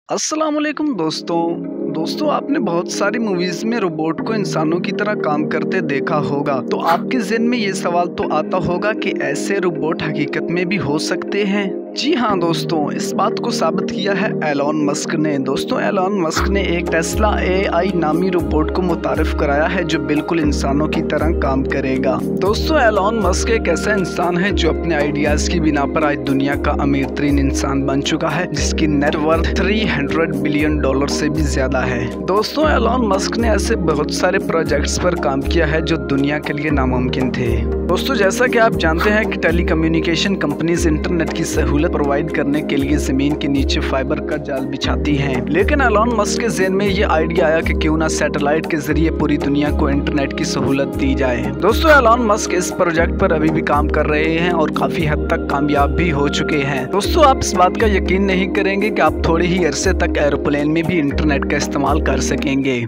अस्सलाम वालेकुम दोस्तों आपने बहुत सारी मूवीज में रोबोट को इंसानों की तरह काम करते देखा होगा। तो आपके ज़हन में ये सवाल तो आता होगा कि ऐसे रोबोट हकीकत में भी हो सकते हैं। जी हाँ दोस्तों, इस बात को साबित किया है एलॉन मस्क ने। दोस्तों एलॉन मस्क ने एक टेस्ला एआई नामी रोबोट को मुतारिफ कराया है जो बिल्कुल इंसानों की तरह काम करेगा। दोस्तों एलॉन मस्क एक ऐसा इंसान है जो अपने आइडियाज की बिना पर आज दुनिया का अमीर तरीन इंसान बन चुका है, जिसकी नेटवर्थ $300 बिलियन से भी ज्यादा है। दोस्तों एलॉन मस्क ने ऐसे बहुत सारे प्रोजेक्ट्स पर काम किया है जो दुनिया के लिए नामुमकिन थे। दोस्तों जैसा कि आप जानते हैं कि टेलीकम्युनिकेशन कंपनीज इंटरनेट की सहूलत प्रोवाइड करने के लिए जमीन के नीचे फाइबर का जाल बिछाती हैं, लेकिन एलॉन मस्क के ज़हन में ये आइडिया आया कि क्यों ना सैटेलाइट के जरिए पूरी दुनिया को इंटरनेट की सहूलत दी जाए। दोस्तों एलॉन मस्क इस प्रोजेक्ट पर अभी भी काम कर रहे हैं और काफी हद तक कामयाब भी हो चुके हैं। दोस्तों आप इस बात का यकीन नहीं करेंगे कि आप थोड़े ही अरसे तक एरोप्लेन में भी इंटरनेट का इस्तेमाल कर सकेंगे।